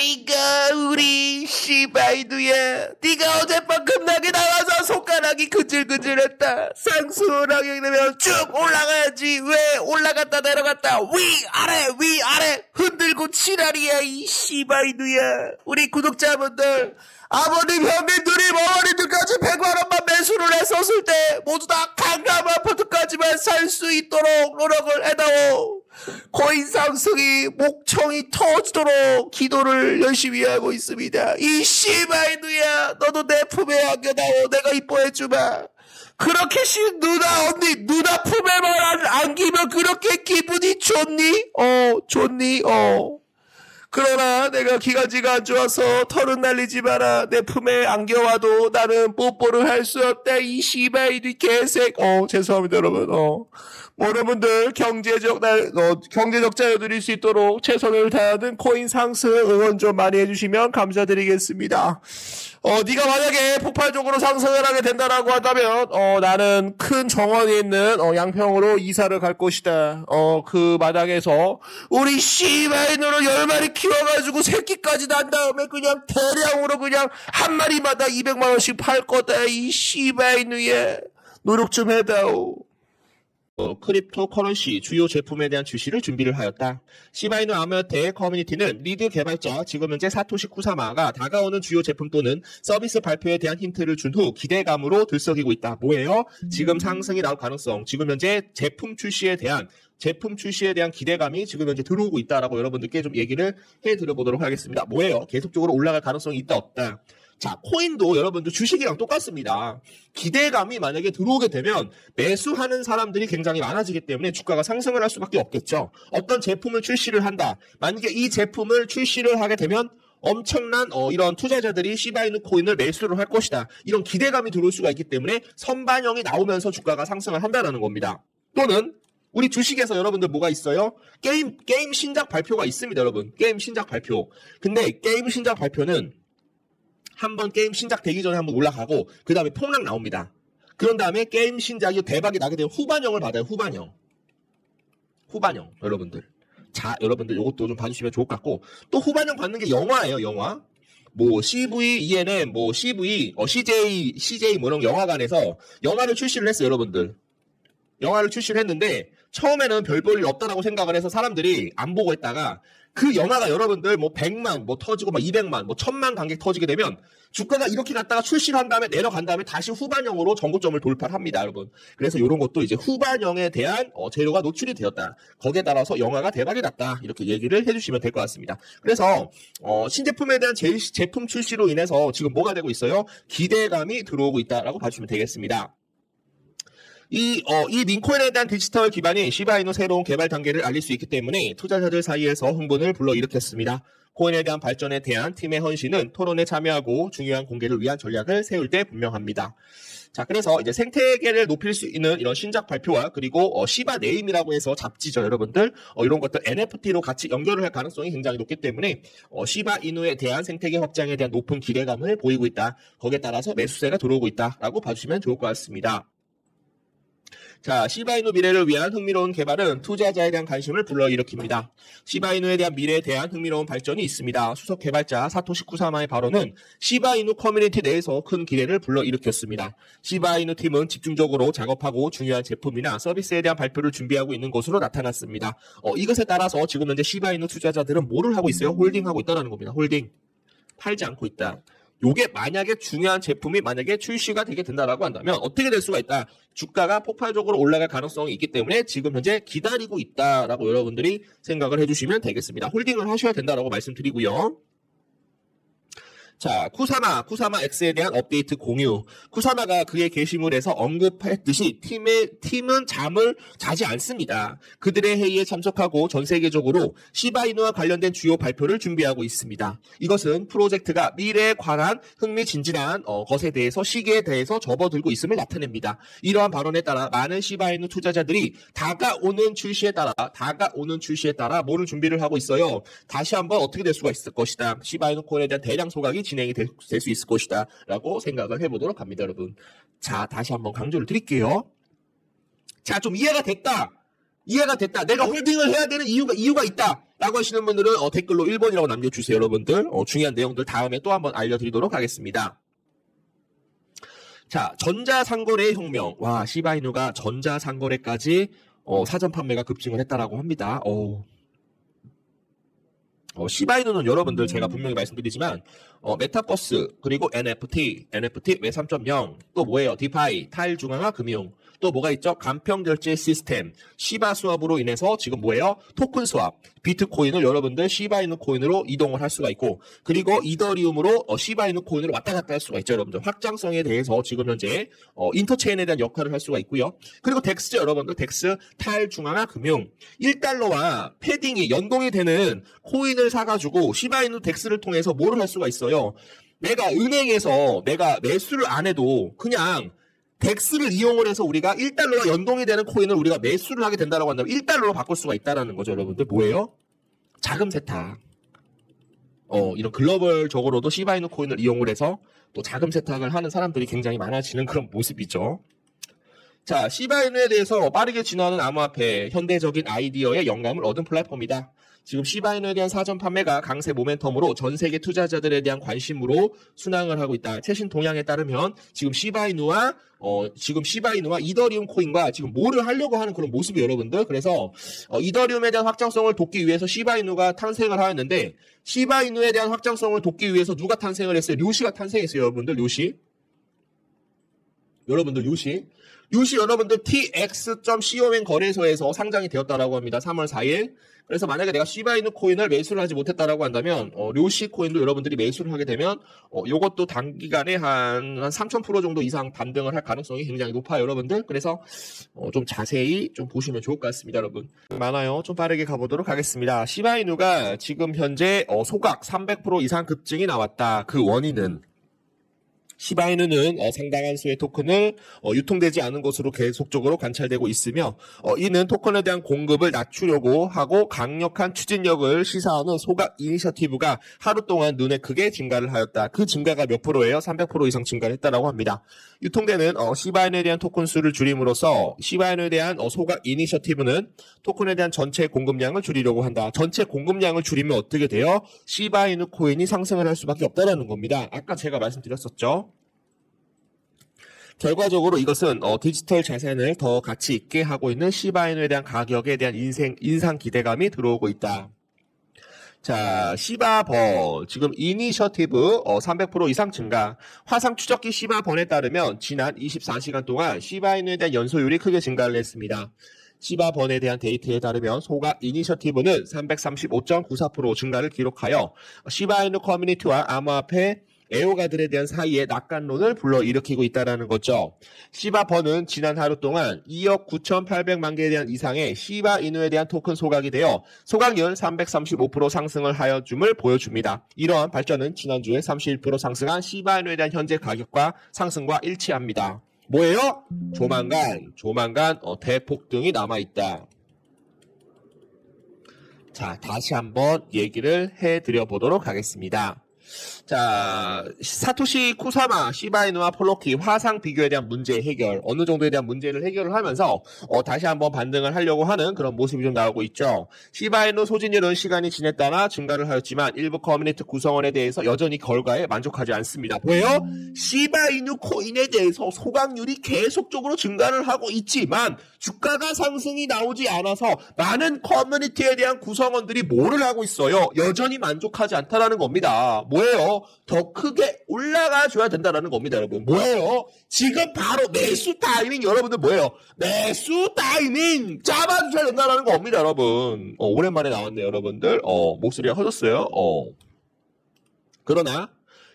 아이가 우리 시바이누야, 네가 어젯밤 급락에 나와서 손가락이 근질근질했다. 상수랑이 되면 쭉 올라가야지. 왜 올라갔다 내려갔다 위 아래 흔들고 지랄이야 이 시바이누야. 우리 구독자분들, 아버님 형님들이 어머니들까지 100만원만 매수를 했었을 때 모두 다 강남 아파트까지만 살 수 있도록 노력을 해다오. 코인 상승이 목청이 터지도록 기도를 열심히 하고 있습니다. 이 씨바이누야, 너도 내 품에 안겨다오. 내가 이뻐해주마. 그렇게 누나 언니 누나 품에만 안기면 그렇게 기분이 좋니? 좋니? 그러나 내가 기관지가 안 좋아서 털은 날리지 마라. 내 품에 안겨와도 나는 뽀뽀를 할 수 없다. 이 씨바이누 개색. 죄송합니다 여러분. 여러분들 경제적 자유 누릴 수 있도록 최선을 다하는 코인 상승 응원 좀 많이 해주시면 감사드리겠습니다. 네가 만약에 폭발적으로 상승을 하게 된다라고 한다면 나는 큰 정원에 있는 양평으로 이사를 갈 것이다. 그 마당에서 우리 씨바인으로 10마리 키워가지고 새끼까지 난 다음에 그냥 대량으로 그냥 한 마리마다 200만원씩 팔 거다. 이 씨바인우에 노력 좀 해다오. 크립토 커런시 주요 제품에 대한 출시를 준비를 하였다. 시바이누 아메어테 커뮤니티는 리드 개발자 지금 현재 사토시 쿠사마가 다가오는 주요 제품 또는 서비스 발표에 대한 힌트를 준 후 기대감으로 들썩이고 있다. 뭐예요? 지금 상승이 나올 가능성, 지금 현재 제품 출시에 대한 기대감이 지금 현재 들어오고 있다라고 여러분들께 좀 얘기를 해드려보도록 하겠습니다. 뭐예요? 계속적으로 올라갈 가능성이 있다 없다. 자, 코인도 여러분들 주식이랑 똑같습니다. 기대감이 만약에 들어오게 되면 매수하는 사람들이 굉장히 많아지기 때문에 주가가 상승을 할 수밖에 없겠죠. 어떤 제품을 출시를 한다. 만약에 이 제품을 출시를 하게 되면 엄청난 이런 투자자들이 시바이누 코인을 매수를 할 것이다. 이런 기대감이 들어올 수가 있기 때문에 선반영이 나오면서 주가가 상승을 한다는 겁니다. 또는 우리 주식에서 여러분들 뭐가 있어요? 게임 신작 발표가 있습니다, 여러분. 게임 신작 발표. 근데 게임 신작 발표는 한번 게임 신작 되기 전에 한번 올라가고 그 다음에 폭락 나옵니다. 그런 다음에 게임 신작이 대박이 나게 되면 후반영을 받아요. 후반영 여러분들. 자, 여러분들 이것도 좀 봐주시면 좋을 것 같고, 또 후반영 받는 게 영화예요. 영화. 뭐 CV, ENM, 뭐 CV, CJ 뭐 이런 영화관에서 영화를 출시를 했어요. 여러분들. 영화를 출시를 했는데 처음에는 별 볼 일 없다라고 생각을 해서 사람들이 안 보고 있다가 그 영화가 여러분들 뭐 100만 뭐 터지고 막 200만 뭐 1000만 관객 터지게 되면 주가가 이렇게 갔다가 출시를 한 다음에 내려간 다음에 다시 후반영으로 전고점을 돌파를 합니다, 여러분. 그래서 이런 것도 이제 후반영에 대한 재료가 노출이 되었다. 거기에 따라서 영화가 대박이 났다. 이렇게 얘기를 해주시면 될 것 같습니다. 그래서 신제품에 대한 제품 출시로 인해서 지금 뭐가 되고 있어요? 기대감이 들어오고 있다라고 봐주시면 되겠습니다. 이 링코인에 대한 디지털 기반이 시바이누 새로운 개발 단계를 알릴 수 있기 때문에 투자자들 사이에서 흥분을 불러일으켰습니다. 코인에 대한 발전에 대한 팀의 헌신은 토론에 참여하고 중요한 공개를 위한 전략을 세울 때 분명합니다. 자, 그래서 이제 생태계를 높일 수 있는 이런 신작 발표와 그리고 시바 네임이라고 해서 잡지죠, 여러분들. 이런 것들 NFT로 같이 연결을 할 가능성이 굉장히 높기 때문에 시바 이누에 대한 생태계 확장에 대한 높은 기대감을 보이고 있다. 거기에 따라서 매수세가 들어오고 있다라고 봐주시면 좋을 것 같습니다. 자, 시바이누 미래를 위한 흥미로운 개발은 투자자에 대한 관심을 불러일으킵니다. 시바이누에 대한 미래에 대한 흥미로운 발전이 있습니다. 수석 개발자 사토시 쿠사마의 발언은 시바이누 커뮤니티 내에서 큰 기대를 불러일으켰습니다. 시바이누 팀은 집중적으로 작업하고 중요한 제품이나 서비스에 대한 발표를 준비하고 있는 것으로 나타났습니다. 이것에 따라서 지금 현재 시바이누 투자자들은 뭐를 하고 있어요? 홀딩하고 있다는 겁니다. 홀딩. 팔지 않고 있다. 요게 만약에 중요한 제품이 만약에 출시가 되게 된다라고 한다면 어떻게 될 수가 있다. 주가가 폭발적으로 올라갈 가능성이 있기 때문에 지금 현재 기다리고 있다라고 여러분들이 생각을 해주시면 되겠습니다. 홀딩을 하셔야 된다라고 말씀드리고요. 자, 쿠사마 X에 대한 업데이트 공유. 쿠사마가 그의 게시물에서 언급했듯이 팀은 잠을 자지 않습니다. 그들의 회의에 참석하고 전 세계적으로 시바이누와 관련된 주요 발표를 준비하고 있습니다. 이것은 프로젝트가 미래에 관한 흥미진진한 것에 대해서 시기에 대해서 접어들고 있음을 나타냅니다. 이러한 발언에 따라 많은 시바이누 투자자들이 다가오는 출시에 따라 뭐를 준비를 하고 있어요. 다시 한번 어떻게 될 수가 있을 것이다. 시바이누 코인에 대한 대량 소각이 진행이 될 수 있을 것이다 라고 생각을 해보도록 합니다, 여러분. 자, 다시 한번 강조를 드릴게요. 자, 좀 이해가 됐다. 내가 홀딩을 해야 되는 이유가 있다. 라고 하시는 분들은 댓글로 1번이라고 남겨주세요, 여러분들. 중요한 내용들 다음에 또 한번 알려드리도록 하겠습니다. 자, 전자상거래의 혁명. 와, 시바이누가 전자상거래까지 사전 판매가 급증을 했다라고 합니다. 시바이누는 여러분들 제가 분명히 말씀드리지만 메타버스 그리고 NFT 웹 3.0 또 뭐예요? 디파이, 탈중앙화 금융 또 뭐가 있죠? 간편 결제 시스템 시바 수합으로 인해서 지금 뭐예요? 토큰 수합 비트코인을 여러분들 시바이누 코인으로 이동을 할 수가 있고 그리고 이더리움으로 시바이누 코인으로 왔다 갔다 할 수가 있죠. 여러분들 확장성에 대해서 지금 현재 인터체인에 대한 역할을 할 수가 있고요. 그리고 덱스죠. 여러분들 덱스 탈중앙화 금융 1달러와 패딩이 연동이 되는 코인을 사가지고 시바이누 덱스를 통해서 뭐를 할 수가 있어요. 내가 은행에서 내가 매수를 안 해도 그냥 덱스를 이용을 해서 우리가 1달러와 연동이 되는 코인을 우리가 매수를 하게 된다고 한다면 1달러로 바꿀 수가 있다는 거죠. 여러분들 뭐예요? 자금 세탁. 이런 글로벌적으로도 시바이누 코인을 이용을 해서 또 자금 세탁을 하는 사람들이 굉장히 많아지는 그런 모습이죠. 자, 시바이누에 대해서 빠르게 진화하는 암호화폐, 현대적인 아이디어의 영감을 얻은 플랫폼이다. 지금 시바이누에 대한 사전 판매가 강세 모멘텀으로 전 세계 투자자들에 대한 관심으로 순항을 하고 있다. 최신 동향에 따르면 지금 시바이누와 이더리움 코인과 지금 뭐를 하려고 하는 그런 모습이 여러분들. 그래서 이더리움에 대한 확장성을 돕기 위해서 시바이누가 탄생을 하였는데 시바이누에 대한 확장성을 돕기 위해서 누가 탄생을 했어요? 류시가 탄생했어요, 여러분들. 류시 여러분들 tx.com 거래소에서 상장이 되었다라고 합니다. 3월 4일. 그래서 만약에 내가 시바이누 코인을 매수를 하지 못했다라고 한다면 료시 코인도 여러분들이 매수를 하게 되면 요것도 단기간에 한 3000% 정도 이상 반등을 할 가능성이 굉장히 높아요, 여러분들. 그래서 좀 자세히 좀 보시면 좋을 것 같습니다, 여러분. 많아요. 좀 빠르게 가보도록 하겠습니다. 시바이누가 지금 현재 소각 300% 이상 급증이 나왔다. 그 원인은 시바이누는 상당한 수의 토큰을 유통되지 않은 것으로 계속적으로 관찰되고 있으며 이는 토큰에 대한 공급을 낮추려고 하고 강력한 추진력을 시사하는 소각 이니셔티브가 하루 동안 눈에 크게 증가를 하였다. 그 증가가 몇 프로예요? 300% 이상 증가를 했다라고 합니다. 유통되는 시바이누에 대한 토큰 수를 줄임으로써 시바이누에 대한 소각 이니셔티브는 토큰에 대한 전체 공급량을 줄이려고 한다. 전체 공급량을 줄이면 어떻게 돼요? 시바이누 코인이 상승을 할 수밖에 없다는 겁니다. 아까 제가 말씀드렸었죠. 결과적으로 이것은 디지털 자산을 더 가치 있게 하고 있는 시바이누에 대한 가격에 대한 인상 기대감이 들어오고 있다. 자, 시바번 지금 이니셔티브 300% 이상 증가. 화상 추적기 시바번에 따르면 지난 24시간 동안 시바이누에 대한 연소율이 크게 증가를 했습니다. 시바번에 대한 데이터에 따르면 소각 이니셔티브는 335.94% 증가를 기록하여 시바이누 커뮤니티와 암호화폐 애호가들에 대한 사이에 낙관론을 불러일으키고 있다는 거죠. 시바번은 지난 하루 동안 2억 9,800만 개에 대한 이상의 시바이누에 대한 토큰 소각이 되어 소각률 335% 상승을 하여줌을 보여줍니다. 이러한 발전은 지난주에 31% 상승한 시바이누에 대한 현재 가격과 상승과 일치합니다. 뭐예요? 조만간 대폭등이 남아있다. 자, 다시 한번 얘기를 해드려 보도록 하겠습니다. 자, 사토시 쿠사마, 시바이누와 폴로키 화상 비교에 대한 문제 해결, 어느 정도에 대한 문제를 해결을 하면서 다시 한번 반등을 하려고 하는 그런 모습이 좀 나오고 있죠. 시바이누 소진율은 시간이 지내 따라 증가를 하였지만 일부 커뮤니티 구성원에 대해서 여전히 결과에 만족하지 않습니다. 뭐예요? 시바이누 코인에 대해서 소각률이 계속적으로 증가를 하고 있지만 주가가 상승이 나오지 않아서 많은 커뮤니티에 대한 구성원들이 뭐를 하고 있어요? 여전히 만족하지 않다라는 겁니다. 뭐예요? 더 크게 올라가줘야 된다는 겁니다, 여러분. 뭐예요? 지금 바로 매수 타이밍, 여러분들 뭐예요? 매수 타이밍 잡아주셔야 된다는 겁니다, 여러분. 오랜만에 나왔네요, 여러분들. 목소리가 커졌어요. 그러나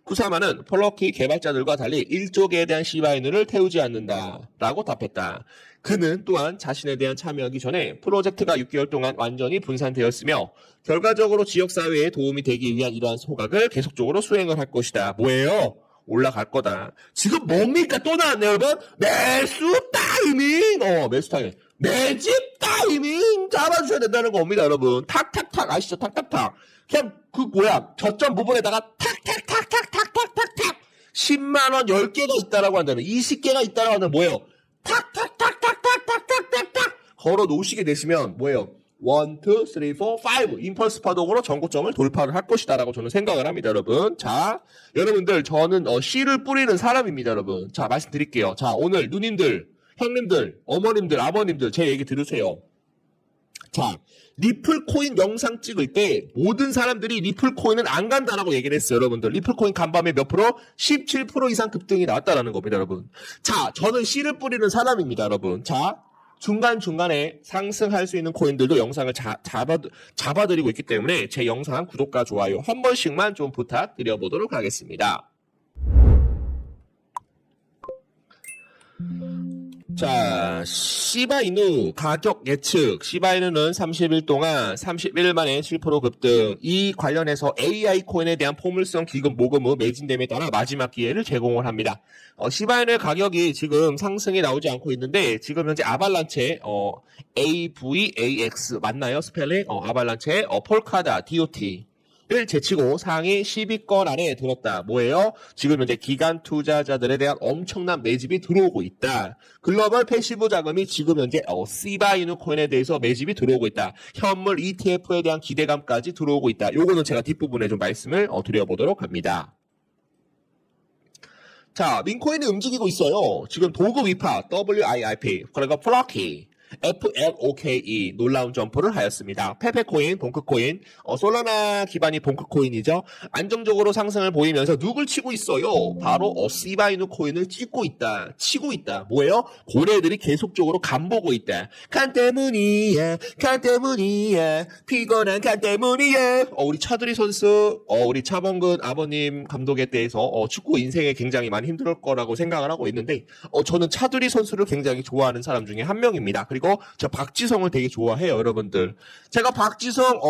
쿠사마는 폴로키 개발자들과 달리 1조 개에 대한 시바이누를 태우지 않는다라고 답했다. 그는 또한 자신에 대한 참여하기 전에 프로젝트가 6개월 동안 완전히 분산되었으며 결과적으로 지역사회에 도움이 되기 위한 이러한 소각을 계속적으로 수행을 할 것이다. 뭐예요? 올라갈 거다. 지금 뭡니까? 또 나왔네요, 여러분. 매수 타이밍! 매수 타이밍. 매집 타이밍 잡아주셔야 된다는 겁니다, 여러분. 탁탁탁 아시죠? 탁탁탁. 그냥 저점 부분에다가 탁탁탁탁탁탁탁탁 10만원 10개가 있다라고 한다면 20개가 있다라고 한다면 뭐예요? 탁탁탁탁탁탁탁탁탁 걸어 놓으시게 되시면 뭐예요? 1, 2, 3, 4, 5 임펄스 파동으로 전고점을 돌파를 할 것이다라고 저는 생각을 합니다, 여러분. 자, 여러분들 저는 씨를 뿌리는 사람입니다, 여러분. 자, 말씀드릴게요. 자, 오늘 누님들, 형님들, 어머님들, 아버님들 제 얘기 들으세요. 자, 리플코인 영상 찍을 때 모든 사람들이 리플코인은 안 간다라고 얘기를 했어요, 여러분들. 리플코인 간밤에 몇 프로? 17% 이상 급등이 나왔다라는 겁니다, 여러분. 자, 저는 씨를 뿌리는 사람입니다, 여러분. 자, 중간중간에 상승할 수 있는 코인들도 영상을 잡아드리고 있기 때문에 제 영상 구독과 좋아요 한 번씩만 좀 부탁드려보도록 하겠습니다. 자, 시바이누 가격 예측. 시바이누는 30일 동안 31일 만에 7% 급등. 이 관련해서 AI 코인에 대한 포물성 기금 모금 후 매진됨에 따라 마지막 기회를 제공을 합니다. 시바이누의 가격이 지금 상승이 나오지 않고 있는데 지금 현재 아발란체 AVAX 맞나요? 스펠링? 아발란체 폴카다 DOT 를 제치고 상위 10위권 안에 들었다. 뭐예요? 지금 현재 기관 투자자들에 대한 엄청난 매집이 들어오고 있다. 글로벌 패시브 자금이 지금 현재 시바이누 코인에 대해서 매집이 들어오고 있다. 현물 ETF에 대한 기대감까지 들어오고 있다. 요거는 제가 뒷부분에 좀 말씀을 드려보도록 합니다. 자, 민코인이 움직이고 있어요. 지금 도구 위파 WIIP 그러니까 플러키 FLOKE 놀라운 점프를 하였습니다. 페페코인, 봉크코인, 솔라나 기반이 봉크코인이죠. 안정적으로 상승을 보이면서 누굴 치고 있어요? 바로 시바이누 코인을 치고 있다. 뭐예요? 고래들이 계속적으로 간보고 있다. 간 때문이야, 피곤한 간 때문이야. 우리 차두리 선수, 우리 차범근 아버님 감독에 대해서 축구 인생에 굉장히 많이 힘들 거라고 생각을 하고 있는데 저는 차두리 선수를 굉장히 좋아하는 사람 중에 한 명입니다. 그리고 저 박지성을 되게 좋아해요, 여러분들. 제가 박지성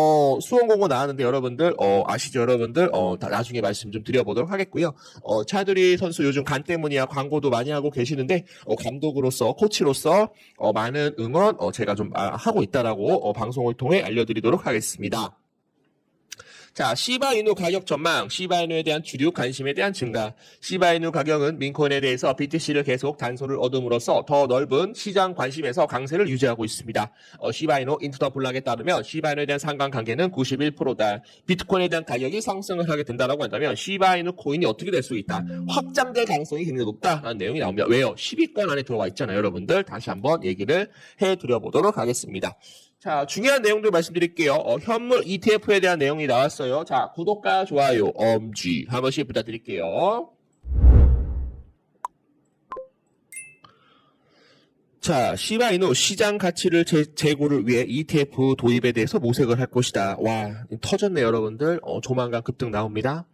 수원공고 나왔는데 여러분들 아시죠, 여러분들? 나중에 말씀 좀 드려보도록 하겠고요. 차두리 선수 요즘 간 때문이야 광고도 많이 하고 계시는데 감독으로서 코치로서 많은 응원 제가 좀 하고 있다라고 방송을 통해 알려드리도록 하겠습니다. 자, 시바이누 가격 전망, 시바이누에 대한 주류 관심에 대한 증가. 시바이누 가격은 민코인에 대해서 BTC를 계속 단소를 얻음으로써 더 넓은 시장 관심에서 강세를 유지하고 있습니다. 시바이누 인투 더 블락에 따르면 시바이누에 대한 상관관계는 91%다. 비트코인에 대한 가격이 상승을 하게 된다라고 한다면 시바이누 코인이 어떻게 될 수 있다. 확장될 가능성이 굉장히 높다라는 내용이 나옵니다. 왜요? 10위권 안에 들어와 있잖아요, 여러분들. 다시 한번 얘기를 해드려보도록 하겠습니다. 자, 중요한 내용들 말씀드릴게요. 현물 ETF에 대한 내용이 나왔어요. 자, 구독과 좋아요, 엄지 한 번씩 부탁드릴게요. 자, 시바이누 시장 가치를 제고를 위해 ETF 도입에 대해서 모색을 할 것이다. 와, 터졌네요, 여러분들. 조만간 급등 나옵니다.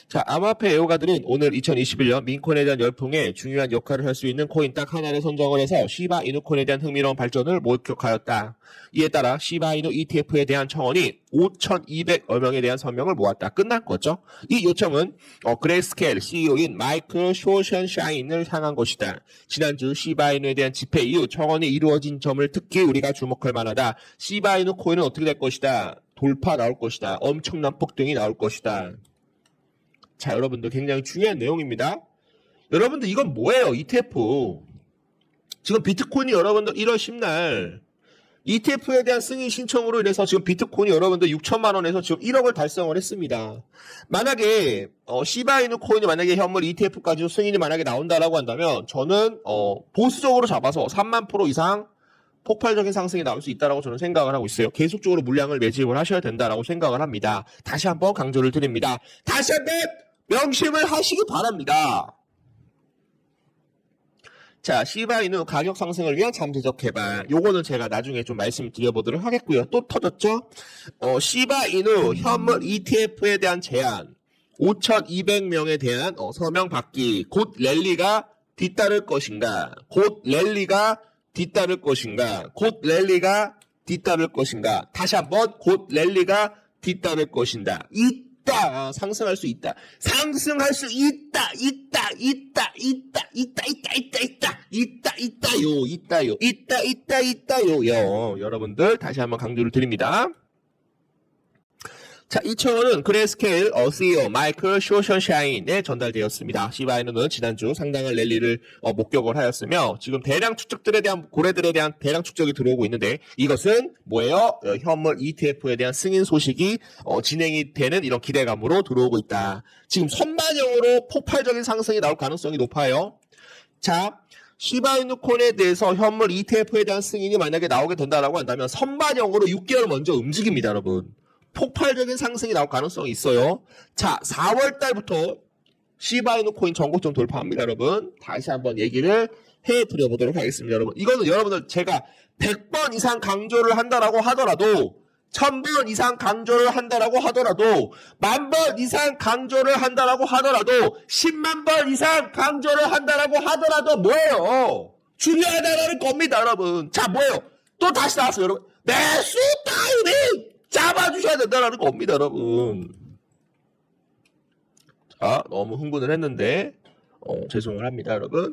자, 암호화폐 애호가들은 오늘 2021년 민코인에 대한 열풍에 중요한 역할을 할 수 있는 코인 딱 하나를 선정을 해서 시바이누 코인에 대한 흥미로운 발전을 목격하였다. 이에 따라 시바이누 ETF에 대한 청원이 5,200여 명에 대한 서명을 모았다. 끝난 거죠. 이 요청은 그레이스케일 CEO인 마이클 쇼션샤인을 향한 것이다. 지난주 시바이누에 대한 집회 이후 청원이 이루어진 점을 특히 우리가 주목할 만하다. 시바이누 코인은 어떻게 될 것이다. 돌파 나올 것이다. 엄청난 폭등이 나올 것이다. 자, 여러분들 굉장히 중요한 내용입니다. 여러분들 이건 뭐예요? ETF. 지금 비트코인이 여러분들 1월 10날 ETF에 대한 승인 신청으로 인해서 지금 비트코인이 여러분들 6천만 원에서 지금 1억을 달성을 했습니다. 만약에 시바이누 코인이 만약에 현물 ETF까지 승인이 만약에 나온다라고 한다면 저는 보수적으로 잡아서 3만 프로 이상 폭발적인 상승이 나올 수 있다고 저는 생각을 하고 있어요. 계속적으로 물량을 매집을 하셔야 된다라고 생각을 합니다. 다시 한번 강조를 드립니다. 다시 한번 명심을 하시기 바랍니다. 자, 시바이누 가격 상승을 위한 잠재적 개발. 요거는 제가 나중에 좀 말씀드려보도록 하겠고요. 또 터졌죠? 시바이누 현물 ETF에 대한 제한. 5,200명에 대한 서명 받기. 곧 랠리가 뒤따를 것인가? 곧 랠리가 뒤따를 것인가? 곧 랠리가 뒤따를 것인가? 다시 한번 곧 랠리가 뒤따를 것인가? 있다. 상승할 수 있다. 상승할 수 있다. 있다요. 여러분들 다시 한번 강조를 드립니다. 자, 2,000원은 그레스케일, 어시어, 마이클, 쇼션샤인에 전달되었습니다. 시바이누는 지난주 상당한 랠리를 목격을 하였으며 지금 대량 추적들에 대한 고래들에 대한 대량 추적이 들어오고 있는데 이것은 뭐예요? 현물 ETF에 대한 승인 소식이 진행이 되는 이런 기대감으로 들어오고 있다. 지금 선반영으로 폭발적인 상승이 나올 가능성이 높아요. 자, 시바이누 콘에 대해서 현물 ETF에 대한 승인이 만약에 나오게 된다라고 한다면 선반영으로 6개월 먼저 움직입니다, 여러분. 폭발적인 상승이 나올 가능성이 있어요. 자, 4월 달부터 시바이누 코인 전고점 돌파합니다, 여러분. 다시 한번 얘기를 해드려 보도록 하겠습니다, 여러분. 이거는 여러분들 제가 100번 이상 강조를 한다라고 하더라도 1000번 이상 강조를 한다라고 하더라도 10,000번 이상 강조를 한다라고 하더라도 10만 번 이상 강조를 한다라고 하더라도 뭐예요? 중요하다는 겁니다, 여러분. 자, 뭐예요? 또 다시 나왔어요, 여러분. 매수 타이밍 잡아주셔야 된다는 겁니다, 여러분. 자, 너무 흥분을 했는데 죄송을 합니다, 여러분.